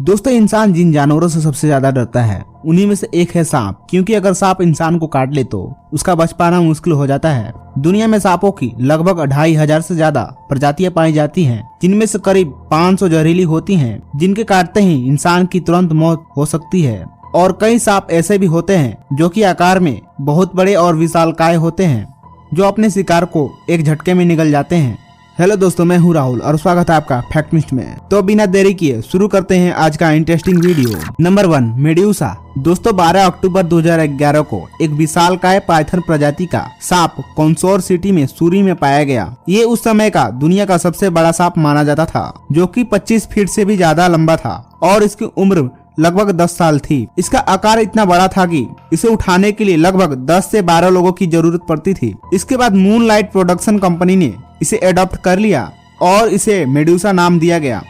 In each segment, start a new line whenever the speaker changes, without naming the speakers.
दोस्तों इंसान जिन जानवरों से सबसे ज्यादा डरता है उन्हीं में से एक है सांप, क्योंकि अगर सांप इंसान को काट ले तो उसका बच पाना मुश्किल हो जाता है। दुनिया में सांपों की लगभग 2500 से ज्यादा प्रजातियां पाई जाती हैं, जिनमें से करीब 500 जहरीली होती हैं, जिनके काटते ही इंसान की तुरंत मौत हो सकती है। और कई सांप ऐसे भी होते हैं जो कि आकार में बहुत बड़े और विशालकाय होते हैं, जो अपने शिकार को एक झटके में निगल जाते हैं। हेलो दोस्तों, मैं हूं राहुल और स्वागत है आपका फैक्ट मिस्ट में। तो बिना देरी किए शुरू करते हैं आज का इंटरेस्टिंग वीडियो। Number 1, medusa. दोस्तों 12 अक्टूबर 2011 को एक विशालकाय पाइथन प्रजाति का सांप कॉन्सोर सिटी में सूरी में पाया गया। ये उस समय का दुनिया का सबसे बड़ा सांप माना जाता था, जो कि 25 फीट से भी ज्यादा लंबा था और इसकी उम्र लगभग 10 साल थी। इसका आकार इतना बड़ा था कि इसे उठाने के लिए लगभग 10 से 12 लोगों की जरूरत पड़ती थी। इसके बाद मूनलाइट प्रोडक्शन कंपनी ने इसे अडॉप्ट कर लिया और इसे मेड्यूसा नाम दिया गया।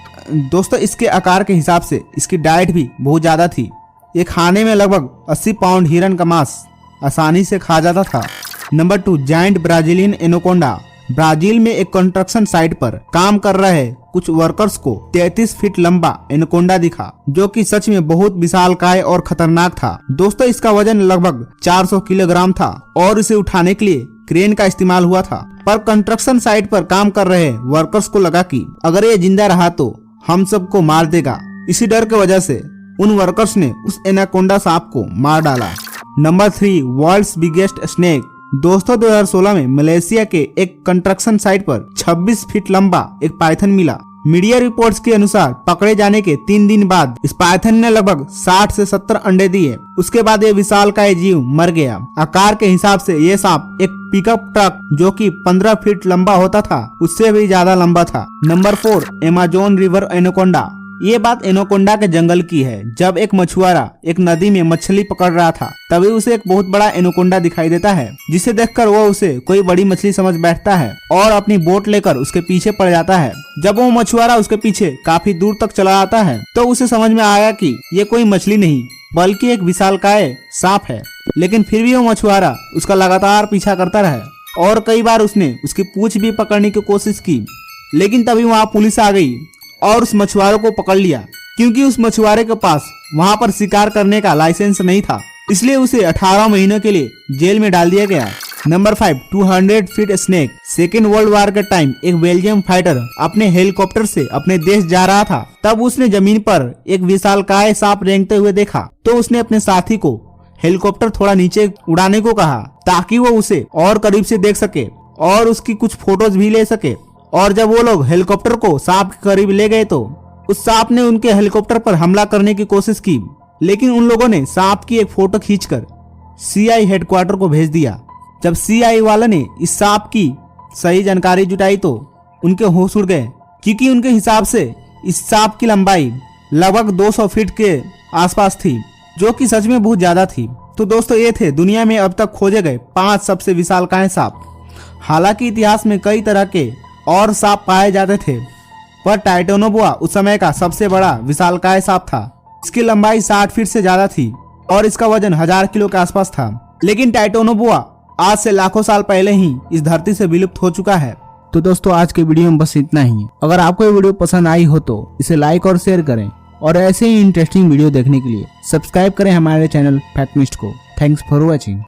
दोस्तों इसके आकार के हिसाब से इसकी डाइट भी बहुत ज्यादा थी। ये खाने में लगभग 80 पाउंड हिरन का मांस आसानी से खा जाता था। Number 2, giant Brazilian anaconda. Brazil में एक कंस्ट्रक्शन साइट पर काम कर रहे कुछ वर्कर्स को 33 फीट लंबा एनाकोंडा दिखा, जो कि सच में बहुत विशालकाय और खतरनाक था। दोस्तों इसका वजन लगभग 400 किलोग्राम था और इसे उठाने के लिए क्रेन का इस्तेमाल हुआ था। पर कंस्ट्रक्शन साइट पर काम कर रहे वर्कर्स को लगा कि अगर ये जिंदा रहा तो हम सबको मार देगा। इसी डर की वजह से उन वर्कर्स ने उस एनाकोंडा सांप को मार डाला। Number 3, world's biggest snake. दोस्तों 2016 में मलेशिया के एक कंस्ट्रक्शन साइट पर 26 फीट लंबा एक पाइथन मिला। मीडिया रिपोर्ट्स के अनुसार पकड़े जाने के 3 दिन बाद इस पाइथन ने लगभग 60 से 70 अंडे दिए। उसके बाद ये विशालकाय जीव मर गया। आकार के हिसाब से ये सांप एक पिकअप ट्रक जो कि 15 फीट लंबा होता था उससे भी ज्यादा लंबा था। Number 4, Amazon river anaconda. ये बात एनाकोंडा के जंगल की है। जब एक मछुआरा एक नदी में मछली पकड़ रहा था तभी उसे एक बहुत बड़ा एनाकोंडा दिखाई देता है, जिसे देखकर वो उसे कोई बड़ी मछली समझ बैठता है और अपनी बोट लेकर उसके पीछे पड़ जाता है। जब वो मछुआरा उसके पीछे काफी दूर तक चला आता है तो उसे समझ में आया कि ये कोई मछली नहीं बल्कि एक विशालकाय सांप है। लेकिन फिर भी वो मछुआरा उसका लगातार पीछा करता रहा और कई बार उसने उसकी पूंछ भी पकड़ने की कोशिश की। लेकिन तभी वहाँ पुलिस आ गई और उस मछुआरे को पकड़ लिया, क्योंकि उस मछुआरे के पास वहां पर शिकार करने का लाइसेंस नहीं था, इसलिए उसे 18 महीनों के लिए जेल में डाल दिया गया। Number 5, 200 feet snake. Second world war के टाइम एक बेल्जियम फाइटर अपने हेलीकॉप्टर से अपने देश जा रहा था। तब उसने जमीन पर एक विशालकाय सांप रेंगते हुए देखा, तो उसने अपने साथी को हेलीकॉप्टर थोड़ा नीचे उड़ाने को कहा ताकि वो उसे और करीब से देख सके और उसकी कुछ फोटोज भी ले सके। और जब वो लोग हेलीकॉप्टर को सांप के करीब ले गए तो उस सांप ने उनके हेलीकॉप्टर पर हमला करने की कोशिश की, लेकिन उन लोगों ने सांप की एक फोटो खींचकर सीआई हेडक्वार्टर को भेज दिया। जब सीआई वाले ने इस सांप की सही जानकारी जुटाई तो उनके होश उड़ गए, क्योंकि उनके हिसाब से इस सांप की लंबाई लगभग 200 फीट के आसपास थी, जो कि सच में बहुत ज्यादा थी। तो दोस्तों ये थे दुनिया में अब तक खोजे गए 5 सबसे विशालकाय सांप। हालांकि इतिहास में कई तरह के और सांप पाए जाते थे, पर टाइटैनोबोआ उस समय का सबसे बड़ा विशालकाय सांप था। इसकी लंबाई 60 फीट से ज्यादा थी और इसका वजन 1000 किलो के आसपास था। लेकिन टाइटैनोबोआ आज से लाखों साल पहले ही इस धरती से विलुप्त हो चुका है। तो दोस्तों आज के वीडियो में बस इतना ही। अगर आपको ये वीडियो पसंद आई हो तो इसे लाइक और शेयर करें और ऐसे ही इंटरेस्टिंग वीडियो देखने के लिए सब्सक्राइब करें हमारे चैनल फैक्ट मिस्ट को। Thanks for watching.